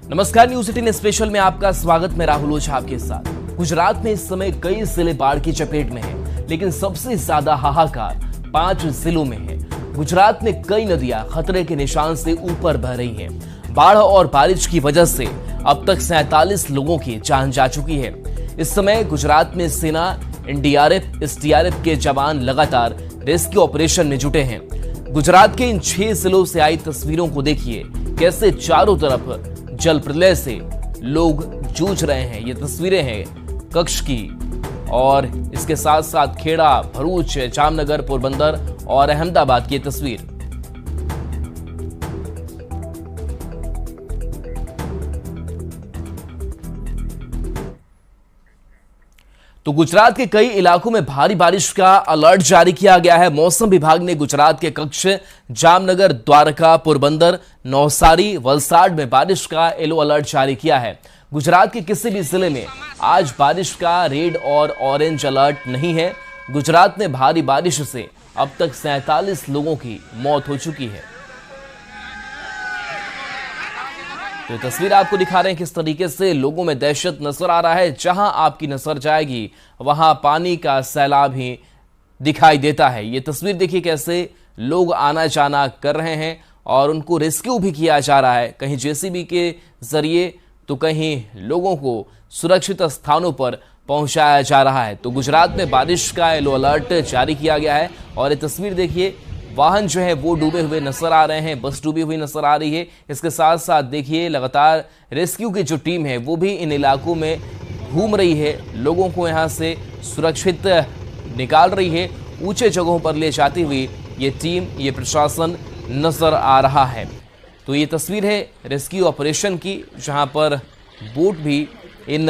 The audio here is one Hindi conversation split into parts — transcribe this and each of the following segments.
नमस्कार, न्यूज 18 स्पेशल में आपका स्वागत। मैं राहुल ओझा आपके साथ। गुजरात में इस समय कई जिले बाढ़ की चपेट में हैं, लेकिन सबसे ज्यादा हाहाकार 5 जिलों में है। गुजरात में कई नदियां खतरे के निशान से ऊपर बह रही हैं। बाढ़ और बारिश की वजह से अब तक 47 लोगों की जान जा चुकी है। इस समय गुजरात में सेना, एनडीआरएफ, एसडीआरएफ के जवान लगातार रेस्क्यू ऑपरेशन में जुटे हैं। गुजरात के इन 6 जिलों से आई तस्वीरों को देखिए, कैसे चारों तरफ जल प्रलय से लोग जूझ रहे हैं। ये तस्वीरें हैं कच्छ की और इसके साथ साथ खेड़ा, भरूच, जामनगर, पोरबंदर और अहमदाबाद की तस्वीर। तो गुजरात के कई इलाकों में भारी बारिश का अलर्ट जारी किया गया है। मौसम विभाग ने गुजरात के कच्छ, जामनगर, द्वारका, पोरबंदर, नवसारी, वलसाड में बारिश का येलो अलर्ट जारी किया है। गुजरात के किसी भी जिले में आज बारिश का रेड और ऑरेंज अलर्ट नहीं है। गुजरात में भारी बारिश से अब तक 47 लोगों की मौत हो चुकी है। तो ये तस्वीर आपको दिखा रहे हैं किस तरीके से लोगों में दहशत नजर आ रहा है। जहां आपकी नजर जाएगी वहां पानी का सैलाब ही दिखाई देता है। ये तस्वीर देखिए कैसे लोग आना जाना कर रहे हैं और उनको रेस्क्यू भी किया जा रहा है, कहीं जेसीबी के जरिए तो कहीं लोगों को सुरक्षित स्थानों पर पहुंचाया जा रहा है। तो गुजरात में बारिश का येलो अलर्ट जारी किया गया है और ये तस्वीर देखिए, वाहन जो है वो डूबे हुए नजर आ रहे हैं, बस डूबी हुई नजर आ रही है। इसके साथ साथ देखिए लगातार रेस्क्यू की जो टीम है वो भी इन इलाकों में घूम रही है, लोगों को यहां से सुरक्षित निकाल रही है। ऊंचे जगहों पर ले जाती हुई ये टीम, ये प्रशासन नजर आ रहा है। तो ये तस्वीर है रेस्क्यू ऑपरेशन की, जहां पर बोट भी इन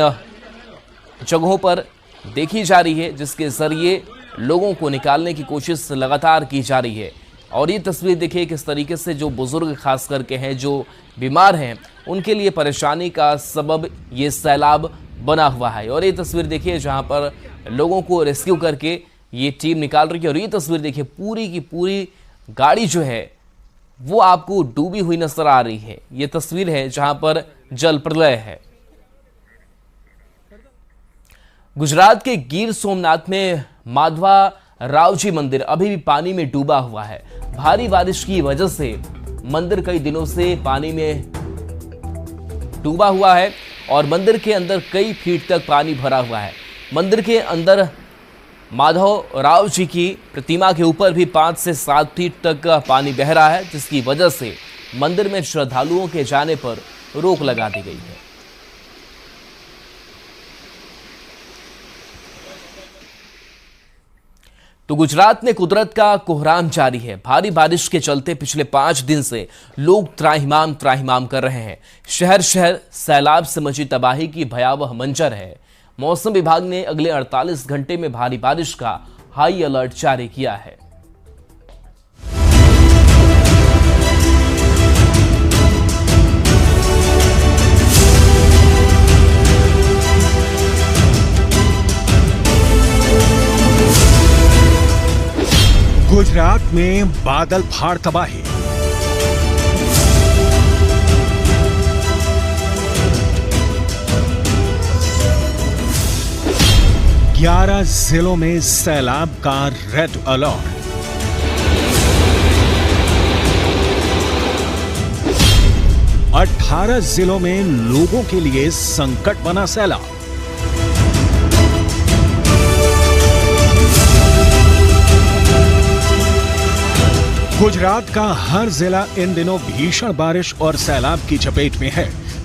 जगहों पर देखी जा रही है, जिसके जरिए लोगों को निकालने की कोशिश लगातार की जा रही है। और ये तस्वीर देखिए किस तरीके से जो बुजुर्ग खास करके हैं, जो बीमार हैं, उनके लिए परेशानी का सबब ये सैलाब बना हुआ है। और ये तस्वीर देखिए जहां पर लोगों को रेस्क्यू करके ये टीम निकाल रही है। और ये तस्वीर देखिए पूरी की पूरी गाड़ी जो है वो आपको डूबी हुई नजर आ रही है। ये तस्वीर है जहां पर जल प्रलय है। गुजरात के गिर सोमनाथ में माधवा रावजी मंदिर अभी भी पानी में डूबा हुआ है। भारी बारिश की वजह से मंदिर कई दिनों से पानी में डूबा हुआ है और मंदिर के अंदर कई फीट तक पानी भरा हुआ है। मंदिर के अंदर माधव राव जी की प्रतिमा के ऊपर भी 5 से 7 फीट तक पानी बह रहा है, जिसकी वजह से मंदिर में श्रद्धालुओं के जाने पर रोक लगा दी गई है। तो गुजरात में कुदरत का कोहराम जारी है। भारी बारिश के चलते पिछले 5 दिन से लोग त्राहिमाम कर रहे हैं। शहर शहर सैलाब से मची तबाही की भयावह मंजर है। मौसम विभाग ने अगले 48 घंटे में भारी बारिश का हाई अलर्ट जारी किया है। गुजरात में बादल फाड़ तबाही। ग्यारह जिलों में सैलाब का रेड अलर्ट। अठारह जिलों में लोगों के लिए संकट बना सैलाब। गुजरात का हर जिला इन दिनों भीषण बारिश और सैलाब की चपेट में है।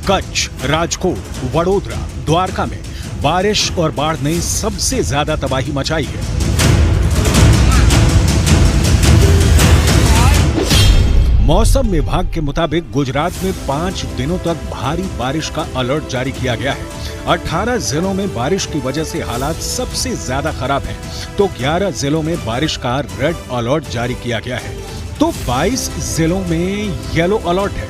कच्छ, राजकोट, वडोदरा, द्वारका में बारिश और बाढ़ ने सबसे ज्यादा तबाही मचाई है। मौसम विभाग के मुताबिक गुजरात में 5 दिनों तक भारी बारिश का अलर्ट जारी किया गया है। 18 जिलों में बारिश की वजह से हालात सबसे ज्यादा खराब हैं, तो 11 जिलों में बारिश का रेड अलर्ट जारी किया गया है, तो 22 जिलों में येलो अलर्ट है।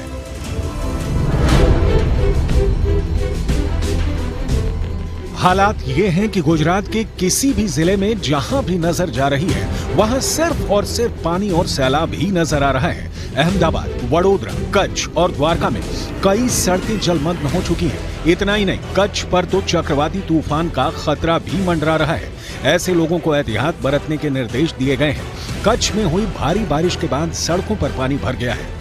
हालात ये हैं कि गुजरात के किसी भी जिले में जहां भी नजर जा रही है वहां सिर्फ और सिर्फ पानी और सैलाब ही नजर आ रहा है। अहमदाबाद, वडोदरा, कच्छ और द्वारका में कई सड़कें जलमग्न हो चुकी हैं। इतना ही नहीं, कच्छ पर तो चक्रवाती तूफान का खतरा भी मंडरा रहा है। ऐसे लोगों को एहतियात बरतने के निर्देश दिए गए हैं। कच्छ में हुई भारी बारिश के बाद सड़कों पर पानी भर गया है।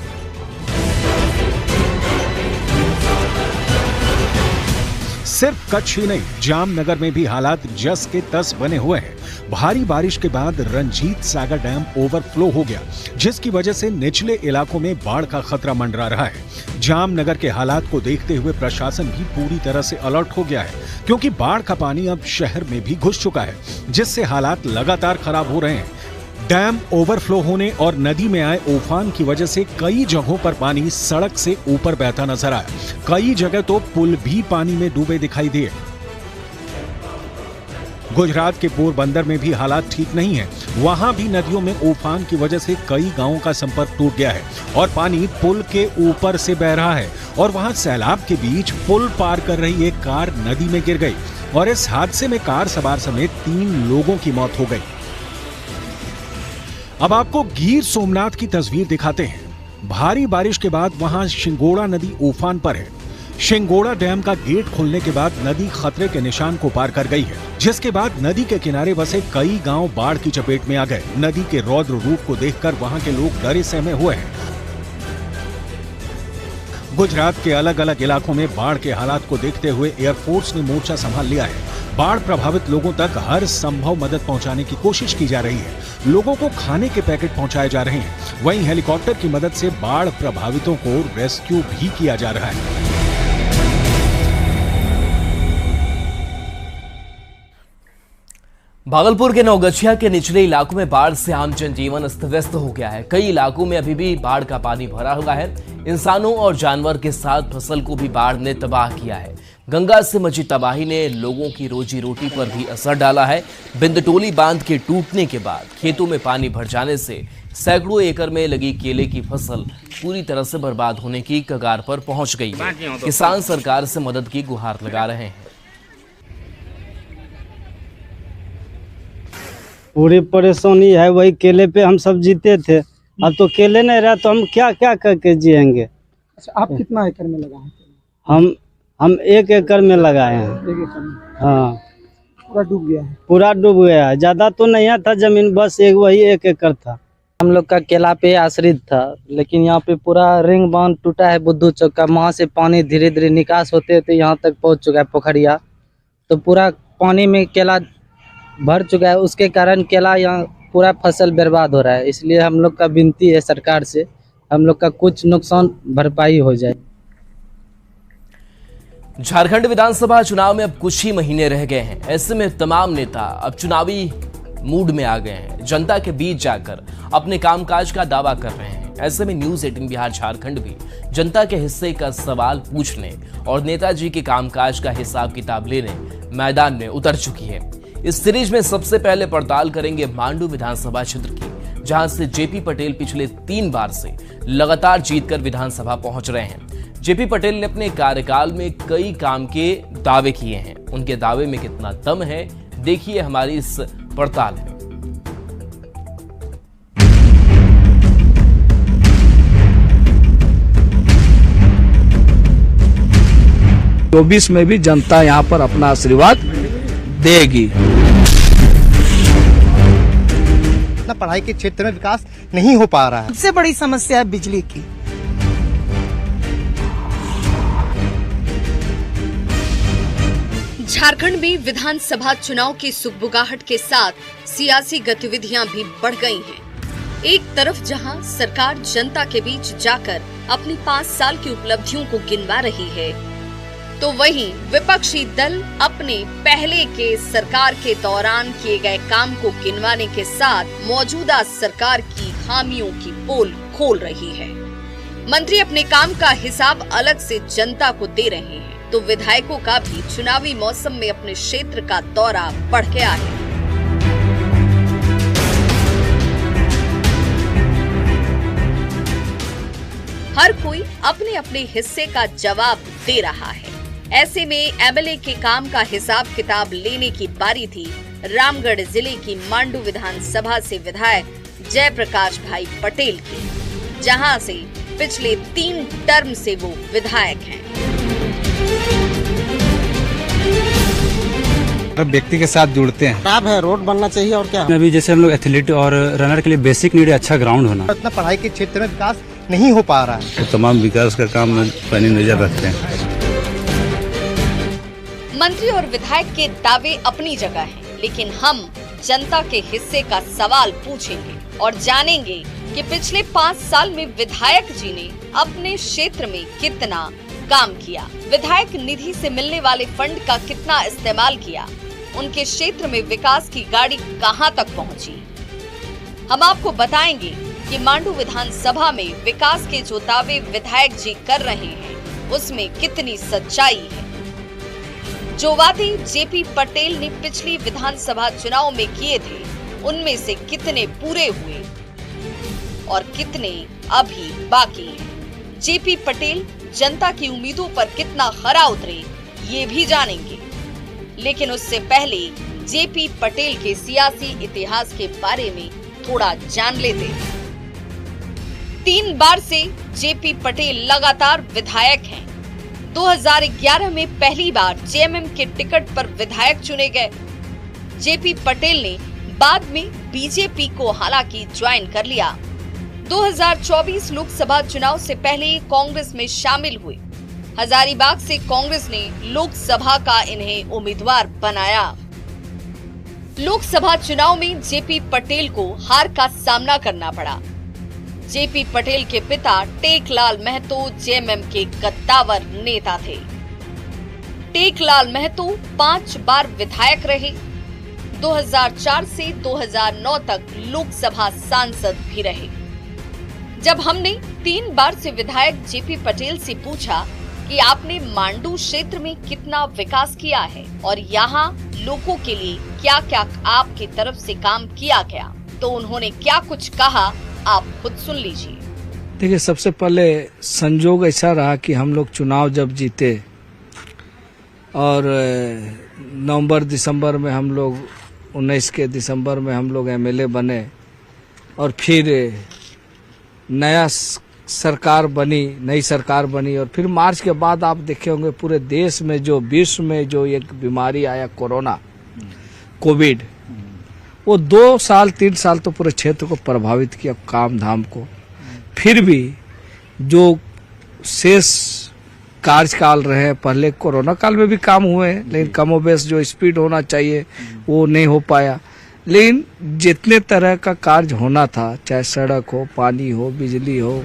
सिर्फ कच्छ ही नहीं, जामनगर में भी हालात जस के तस बने हुए हैं। भारी बारिश के बाद रंजीत सागर डैम ओवरफ्लो हो गया, जिसकी वजह से निचले इलाकों में बाढ़ का खतरा मंडरा रहा है। जामनगर के हालात को देखते हुए प्रशासन भी पूरी तरह से अलर्ट हो गया है, क्योंकि बाढ़ का पानी अब शहर में भी घुस चुका है, जिससे हालात लगातार खराब हो रहे हैं। डैम ओवरफ्लो होने और नदी में आए उफान की वजह से कई जगहों पर पानी सड़क से ऊपर बहता नजर आया। कई जगह तो पुल भी पानी में डूबे दिखाई दिए। गुजरात के पोरबंदर में भी हालात ठीक नहीं है। वहां भी नदियों में उफान की वजह से कई गांवों का संपर्क टूट गया है और पानी पुल के ऊपर से बह रहा है। और वहां सैलाब के बीच पुल पार कर रही एक कार नदी में गिर गई और इस हादसे में कार सवार समेत 3 लोगों की मौत हो गई। अब आपको गिर सोमनाथ की तस्वीर दिखाते हैं। भारी बारिश के बाद वहां शिंगोड़ा नदी उफान पर है। शिंगोड़ा डैम का गेट खुलने के बाद नदी खतरे के निशान को पार कर गई है, जिसके बाद नदी के किनारे बसे कई गांव बाढ़ की चपेट में आ गए। नदी के रौद्र रूप को देखकर वहां के लोग डरे सहमे हुए हैं। गुजरात के अलग अलग इलाकों में बाढ़ के हालात को देखते हुए एयरफोर्स ने मोर्चा संभाल लिया है। बाढ़ प्रभावित लोगों तक हर संभव मदद पहुंचाने की कोशिश की जा रही है। लोगों को खाने के पैकेट पहुंचाए जा रहे हैं। वहीं हेलीकॉप्टर की मदद से बाढ़ प्रभावितों को रेस्क्यू भी किया जा रहा है। भागलपुर के नवगछिया के निचले इलाकों में बाढ़ से आम जनजीवन अस्त व्यस्त हो गया है। कई इलाकों में अभी भी बाढ़ का पानी भरा हुआ है। इंसानों और जानवर के साथ फसल को भी बाढ़ ने तबाह किया है। गंगा से मची तबाही ने लोगों की रोजी रोटी पर भी असर डाला है। बिंदटोली बांध के टूटने के बाद खेतों में पानी भर जाने से सैकड़ों एकड़ में लगी केले की फसल पूरी तरह से बर्बाद होने की कगार पर पहुंच गई है। किसान सरकार से मदद की गुहार लगा रहे हैं। पूरी परेशानी है, वही केले पे हम सब जीते थे। अब तो केले नहीं रहा तो हम क्या क्या करके जिएंगे। अच्छा, आप कितना एकड़ में लगाए हैं? हम 1 एकड़ में लगाए हैं। 1 एकड़ में? हाँ, पूरा डूब गया है? पूरा डूब गया है। ज्यादा तो नहीं था जमीन, बस वही 1 एकड़ था। हम लोग का केला पे आश्रित था, लेकिन यहाँ पे पूरा रिंग बांध टूटा है बुद्धू चौक का। वहाँ से पानी धीरे धीरे निकास होते होते यहाँ तक पहुँच चुका है पोखरिया, तो पूरा पानी में केला भर चुका है। उसके कारण केला यहाँ पूरा फसल बर्बाद हो रहा है। इसलिए हम लोग का विनती है सरकार से, हम लोग का कुछ नुकसान भरपाई हो जाए। झारखंड विधानसभा चुनाव में अब कुछ ही महीने रह गए हैं। ऐसे में तमाम नेता अब चुनावी मूड में आ गए हैं। जनता के बीच जाकर अपने कामकाज का दावा कर रहे हैं। ऐसे में न्यूज 18 बिहार झारखंड भी जनता के हिस्से का सवाल पूछने और नेताजी के कामकाज का हिसाब किताब लेने मैदान में उतर चुकी है। इस सीरीज में सबसे पहले पड़ताल करेंगे मांडू विधानसभा क्षेत्र की, जहां से जेपी पटेल पिछले 3 बार से लगातार जीतकर विधानसभा पहुंच रहे हैं। जेपी पटेल ने अपने कार्यकाल में कई काम के दावे किए हैं। उनके दावे में कितना दम है, देखिए हमारी इस पड़ताल में। 24 में भी जनता यहाँ पर अपना आशीर्वाद देगी। पढ़ाई के क्षेत्र में विकास नहीं हो पा रहा है। सबसे बड़ी समस्या है बिजली की। झारखंड में विधानसभा चुनाव की सुगबुगाहट के साथ सियासी गतिविधियां भी बढ़ गई हैं। एक तरफ जहां सरकार जनता के बीच जाकर अपनी 5 साल की उपलब्धियों को गिनवा रही है, तो वहीं विपक्षी दल अपने पहले के सरकार के दौरान किए गए काम को गिनवाने के साथ मौजूदा सरकार की खामियों की पोल खोल रही है। मंत्री अपने काम का हिसाब अलग से जनता को दे रहे हैं, तो विधायकों का भी चुनावी मौसम में अपने क्षेत्र का दौरा बढ़ गया है। हर कोई अपने अपने हिस्से का जवाब दे रहा है। ऐसे में एमएलए के काम का हिसाब किताब लेने की बारी थी रामगढ़ जिले की मांडू विधानसभा से विधायक जयप्रकाश भाई पटेल की। जहां से पिछले 3 टर्म से वो विधायक हैं। व्यक्ति के साथ जुड़ते हैं। खराब है, रोड बनना चाहिए और क्या। अभी जैसे हम लोग एथलीट और रनर के लिए बेसिक नीड है अच्छा ग्राउंड होना। इतना पढ़ाई के क्षेत्र में विकास नहीं हो पा रहा है। तो तमाम विकास का काम में पैनी नजर रखते हैं। मंत्री और विधायक के दावे अपनी जगह हैं, लेकिन हम जनता के हिस्से का सवाल पूछेंगे और जानेंगे कि पिछले 5 साल में विधायक जी ने अपने क्षेत्र में कितना काम किया, विधायक निधि से मिलने वाले फंड का कितना इस्तेमाल किया, उनके क्षेत्र में विकास की गाड़ी कहां तक पहुंची। हम आपको बताएंगे कि मांडू विधानसभा में विकास के जो दावे विधायक जी कर रहे हैं उसमें कितनी सच्चाई है। जो वादे जेपी पटेल ने पिछली विधानसभा चुनाव में किए थे उनमें से कितने पूरे हुए और कितने अभी बाकी हैं। जेपी पटेल जनता की उम्मीदों पर कितना खरा उतरे ये भी जानेंगे, लेकिन उससे पहले जेपी पटेल के सियासी इतिहास के बारे में थोड़ा जान लेते हैं। 3 बार से जेपी पटेल लगातार विधायक हैं। 2011 में पहली बार जेएमएम के टिकट पर विधायक चुने गए। जेपी पटेल ने बाद में बीजेपी को हालांकि ज्वाइन कर लिया। 2024 लोकसभा चुनाव से पहले कांग्रेस में शामिल हुए। हजारीबाग से कांग्रेस ने लोकसभा का इन्हें उम्मीदवार बनाया। लोकसभा चुनाव में जेपी पटेल को हार का सामना करना पड़ा। जेपी पटेल के पिता टेकलाल महतो जेएमएम के कद्दावर नेता थे। टेकलाल महतो 5 बार विधायक रहे। 2004 से 2009 तक लोकसभा सांसद भी रहे। जब हमने 3 बार से विधायक जेपी पटेल से पूछा कि आपने मांडू क्षेत्र में कितना विकास किया है और यहाँ लोगों के लिए क्या क्या आपकी तरफ से काम किया गया, तो उन्होंने क्या कुछ कहा, आप खुद सुन लीजिए। देखिए, सबसे पहले संजोग ऐसा रहा कि हम लोग चुनाव जब जीते और नवंबर दिसंबर में हम लोग 19 के दिसंबर में हम लोग एमएलए बने और फिर नया सरकार बनी, नई सरकार बनी और फिर मार्च के बाद आप देखे होंगे पूरे देश में जो विश्व में जो एक बीमारी आया कोरोना, कोविड, वो 2 साल 3 साल तो पूरे क्षेत्र को प्रभावित किया, काम धाम को। फिर भी जो शेष कार्यकाल रहे, पहले कोरोना काल में भी काम हुए लेकिन कमोबेश जो स्पीड होना चाहिए वो नहीं हो पाया, लेकिन जितने तरह का कार्य होना था, चाहे सड़क हो, पानी हो, बिजली हो।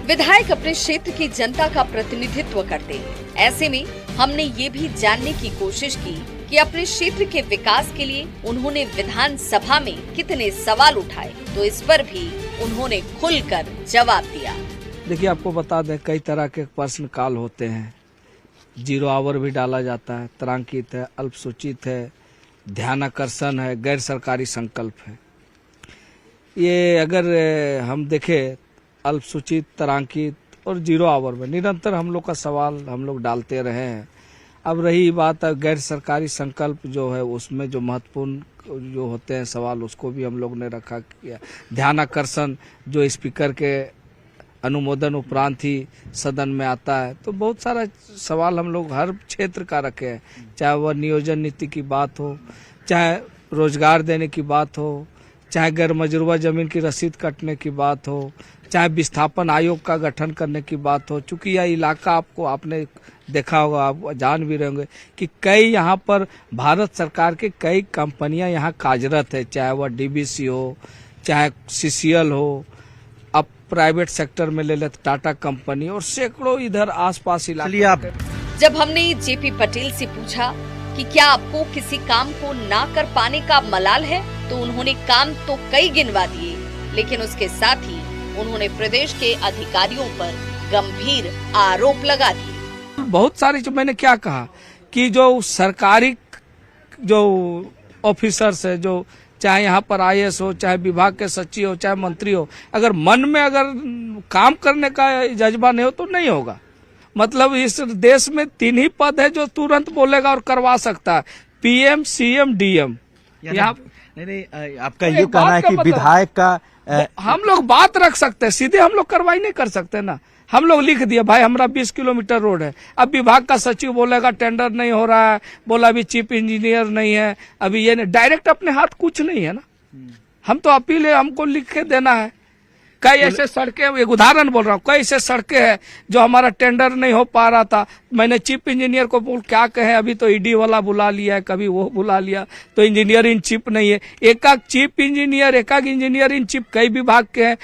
विधायक अपने क्षेत्र की जनता का प्रतिनिधित्व करते हैं। ऐसे में हमने ये भी जानने की कोशिश की कि अपने क्षेत्र के विकास के लिए उन्होंने विधानसभा में कितने सवाल उठाए, तो इस पर भी उन्होंने खुलकर जवाब दिया। देखिए, आपको बता दें कई तरह के प्रश्न काल होते हैं। 0 आवर भी डाला जाता है, तारांकित है, अल्पसूचित है, ध्यानाकर्षण है, गैर सरकारी संकल्प है। ये अगर हम देखें अल्पसूचित, तारांकित और 0 आवर में निरंतर हम लोग का सवाल हम लोग डालते रहे हैं। अब रही बात गैर सरकारी संकल्प जो है उसमें जो महत्वपूर्ण जो होते हैं सवाल उसको भी हम लोग ने रखा किया। ध्यानाकर्षण जो स्पीकर के अनुमोदन उपरांत ही सदन में आता है, तो बहुत सारा सवाल हम लोग हर क्षेत्र का रखे हैं, चाहे वह नियोजन नीति की बात हो, चाहे रोजगार देने की बात हो, चाहे गैर मजरूबा जमीन की रसीद कटने की बात हो, चाहे विस्थापन आयोग का गठन करने की बात हो। चूंकि यह इलाका आपने देखा होगा, आप जान भी रहे होंगे कि कई यहाँ पर भारत सरकार के कई कंपनियां यहाँ कार्यरत है, चाहे वह डीबीसी हो, चाहे सीसीएल हो, अब प्राइवेट सेक्टर में ले लेते टाटा कंपनी और सैकड़ों इधर आसपास इलाके। जब हमने जेपी पटेल से पूछा कि क्या आपको किसी काम को ना कर पाने का मलाल है, तो उन्होंने काम तो कई गिनवा दिए, लेकिन उसके साथ ही उन्होंने प्रदेश के अधिकारियों पर गंभीर आरोप लगा दिए। बहुत सारी जो मैंने क्या कहा कि जो सरकारी जो ऑफिसर्स है, जो चाहे यहाँ पर आईएएस हो, चाहे विभाग के सचिव हो, चाहे मंत्री हो, अगर मन में अगर काम करने का जज्बा नहीं हो तो नहीं होगा। मतलब इस देश में 3 ही पद है जो तुरंत बोलेगा और करवा सकता है, पीएम, सीएम, डीएम। नहीं, आपका ये कहना है कि विधायक का हम लोग बात रख सकते हैं, सीधे हम लोग कार्रवाई नहीं कर सकते ना। हम लोग लिख दिया भाई हमारा 20 किलोमीटर रोड है, अब विभाग का सचिव बोलेगा टेंडर नहीं हो रहा है, बोला अभी चीफ इंजीनियर नहीं है, अभी ये नहीं, डायरेक्ट अपने हाथ कुछ नहीं है ना। हम तो अपील है, हमको लिख के देना है। कई ऐसे सड़कें, एक उदाहरण बोल रहा हूँ, कई ऐसे सड़कें हैं जो हमारा टेंडर नहीं हो पा रहा था, मैंने चीफ इंजीनियर को बोल क्या कहे, अभी तो ईडी वाला बुला लिया है, कभी वो बुला लिया, तो इंजीनियर इन चीफ नहीं है। एक चीफ इंजीनियर, एक इंजीनियर इन चीफ कई विभाग के हैं,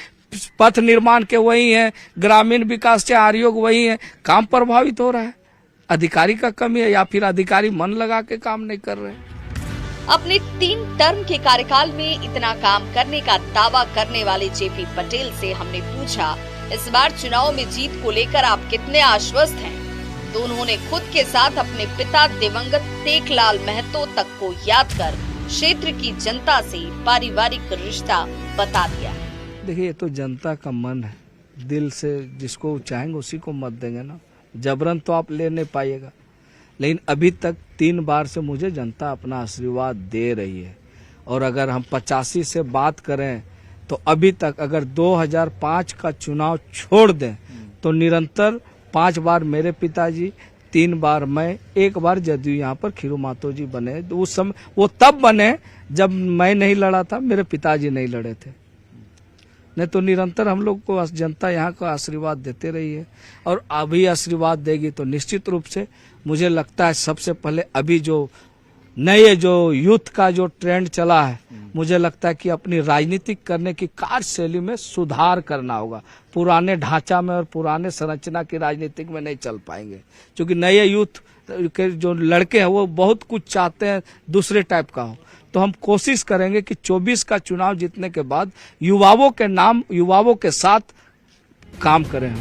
पथ निर्माण के वही हैं, ग्रामीण विकास से आयोग वही है, काम प्रभावित हो रहा है। अधिकारी का कमी है या फिर अधिकारी मन लगा के काम नहीं कर रहे हैं। अपने 3 टर्म के कार्यकाल में इतना काम करने का दावा करने वाले जेपी पटेल से हमने पूछा, इस बार चुनाव में जीत को लेकर आप कितने आश्वस्त हैं? तो उन्होंने खुद के साथ अपने पिता दिवंगत टेकलाल महतो तक को याद कर क्षेत्र की जनता से पारिवारिक रिश्ता बता दिया। देखिए, ये तो जनता का मन है, दिल से जिसको चाहेंगे उसी को मत देंगे ना, जबरन तो आप ले नहीं पाइएगा। लेकिन अभी तक 3 बार से मुझे जनता अपना आशीर्वाद दे रही है। और अगर हम 85 से बात करें तो अभी तक अगर 2005 का चुनाव छोड़ दें तो निरंतर 5 बार मेरे पिताजी, 3 बार मैं, 1 बार जदयू यहाँ पर खीरू महतो जी बने। उस समय वो तब बने जब मैं नहीं लड़ा था, मेरे पिताजी नहीं लड़े थे। नहीं तो निरंतर हम लोग को जनता यहाँ का आशीर्वाद देते रही है और अभी आशीर्वाद देगी। तो निश्चित रूप से मुझे लगता है सबसे पहले अभी जो नए जो यूथ का जो ट्रेंड चला है, मुझे लगता है कि अपनी राजनीतिक करने की कार्यशैली में सुधार करना होगा। पुराने ढांचा में और पुराने संरचना की राजनीतिक में नहीं चल पाएंगे, क्योंकि नए यूथ के जो लड़के हैं वो बहुत कुछ चाहते हैं, दूसरे टाइप का हो। तो हम कोशिश करेंगे कि 24 का चुनाव जीतने के बाद युवाओं के साथ काम करें।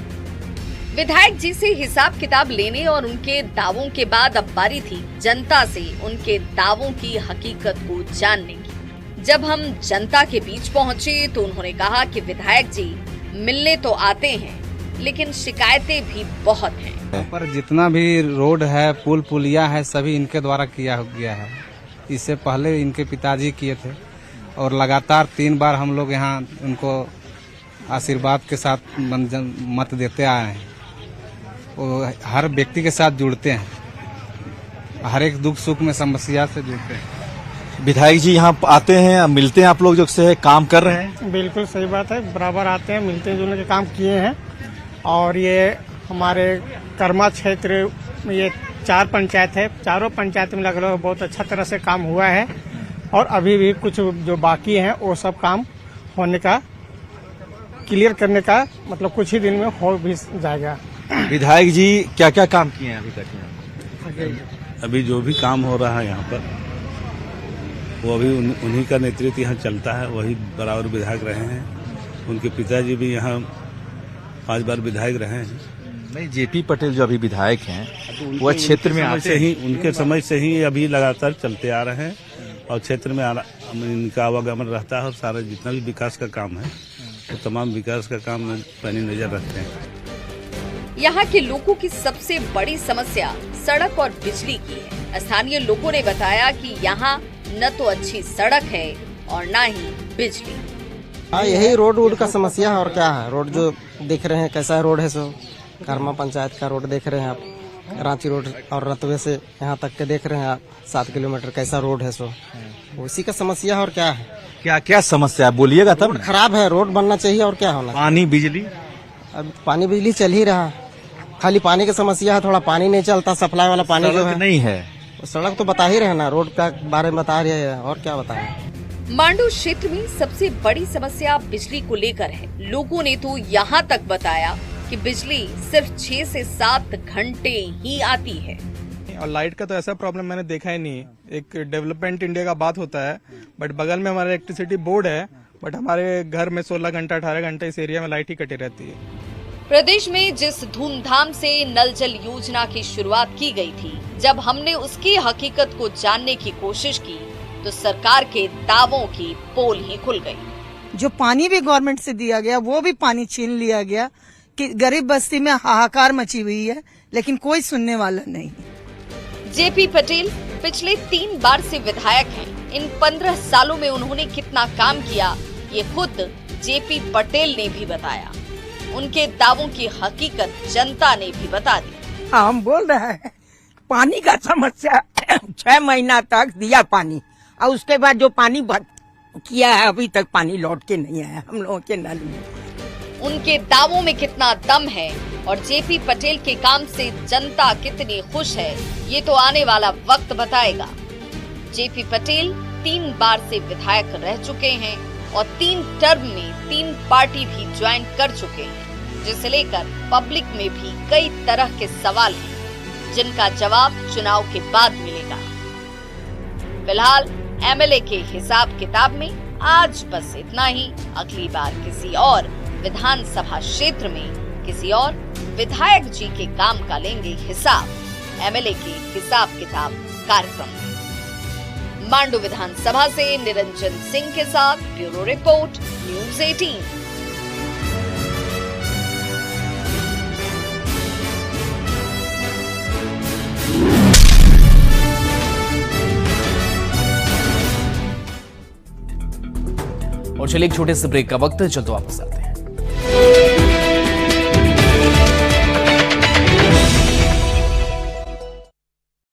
विधायक जी से हिसाब किताब लेने और उनके दावों के बाद अब बारी थी जनता से उनके दावों की हकीकत को जानने की। जब हम जनता के बीच पहुंचे तो उन्होंने कहा कि विधायक जी मिलने तो आते हैं लेकिन शिकायतें भी बहुत हैं। पर जितना भी रोड है, पुल पुलिया है, सभी इनके द्वारा किया गया है। इससे पहले इनके पिताजी किए थे और लगातार 3 बार हम लोग यहाँ उनको आशीर्वाद के साथ मत देते आए हैं। वो हर व्यक्ति के साथ जुड़ते हैं, हर एक दुख सुख में समस्या से जुड़ते हैं। विधायक जी यहाँ आते हैं, मिलते हैं आप लोग जो से काम कर रहे हैं? बिल्कुल सही बात है, बराबर आते हैं, मिलते हैं, जुलने के काम किए हैं। और ये हमारे कर्मा क्षेत्र में ये 4 पंचायत है, चारों पंचायत में लगभग बहुत अच्छा तरह से काम हुआ है और अभी भी कुछ जो बाकी हैं वो सब काम होने का, क्लियर करने का मतलब कुछ ही दिन में हो भी जाएगा। विधायक जी क्या क्या काम किए हैं अभी तक यहाँ? अभी जो भी काम हो रहा है यहाँ पर वो अभी उन्हीं का नेतृत्व यहाँ चलता है, वही बराबर विधायक रहे हैं। उनके पिताजी भी यहाँ 5 बार विधायक रहे हैं। नहीं, जेपी पटेल जो अभी विधायक हैं वो क्षेत्र में आते ही, उनके समय से ही अभी लगातार चलते आ रहे हैं और क्षेत्र में इनका आवागमन रहता है और सारा जितना भी विकास का काम है वो तमाम विकास का काम में पैनी नजर रखते हैं। यहाँ के लोगों की सबसे बड़ी समस्या सड़क और बिजली की है। स्थानीय लोगों ने बताया कि यहाँ न तो अच्छी सड़क है और न ही बिजली। हाँ, यही रोड का समस्या है और क्या है। रोड जो देख रहे हैं कैसा रोड है, सो कर्मा पंचायत का रोड देख रहे हैं आप, रांची रोड और रतवे से यहाँ तक के देख रहे हैं आप, 7 किलोमीटर कैसा रोड है, सो उसी का समस्या है और क्या है। क्या क्या समस्या है बोलिएगा तब। खराब है, रोड बनना चाहिए और क्या होना। पानी बिजली, अब पानी बिजली चल ही रहा, खाली पानी की समस्या है, थोड़ा पानी नहीं चलता, सप्लाई वाला पानी जो है नहीं है। सड़क तो बता ही रहे ना, रोड का बारे में बता रहे हैं और क्या बताएं। मांडू क्षेत्र में सबसे बड़ी समस्या बिजली को लेकर है। लोगों ने तो यहाँ तक बताया कि बिजली सिर्फ 6 से 7 घंटे ही आती है। और लाइट का तो ऐसा प्रॉब्लम मैंने देखा ही नहीं। एक डेवलपमेंट इंडिया का बात होता है, बट बगल में हमारा इलेक्ट्रिसिटी बोर्ड है, बट हमारे घर में 16 घंटा 18 घंटे इस एरिया में लाइट ही कटी रहती है। प्रदेश में जिस धूमधाम से नल जल योजना की शुरुआत की गई थी, जब हमने उसकी हकीकत को जानने की कोशिश की तो सरकार के दावों की पोल ही खुल गई। जो पानी भी गवर्नमेंट से दिया गया वो भी पानी छीन लिया गया कि गरीब बस्ती में हाहाकार मची हुई है, लेकिन कोई सुनने वाला नहीं। जेपी पटेल पिछले 3 बार से विधायक हैं। इन 15 सालों में उन्होंने कितना काम किया ये खुद जेपी पटेल ने भी बताया। उनके दावों की हकीकत जनता ने भी बता दी। हम बोल रहे हैं पानी का समस्या 6 महीना तक दिया पानी, और उसके बाद जो पानी किया है अभी तक पानी लौट के नहीं आया हम लोगों के नल में। उनके दावों में कितना दम है और जेपी पटेल के काम से जनता कितनी खुश है, ये तो आने वाला वक्त बताएगा। जेपी पटेल 3 बार से विधायक रह चुके हैं और 3 टर्म में 3 पार्टी भी ज्वाइन कर चुके हैं, जिसे लेकर पब्लिक में भी कई तरह के सवाल हैं, जिनका जवाब चुनाव के बाद मिलेगा। फिलहाल एमएलए के हिसाब किताब में आज बस इतना ही। अगली बार किसी और विधानसभा क्षेत्र में किसी और विधायक जी के काम का लेंगे हिसाब एमएलए के हिसाब किताब कार्यक्रम में। मांडू विधानसभा से निरंजन सिंह के साथ ब्यूरो रिपोर्ट, न्यूज़ 18। और चलिए एक छोटे से ब्रेक का वक्त है, चलते वापस आते हैं।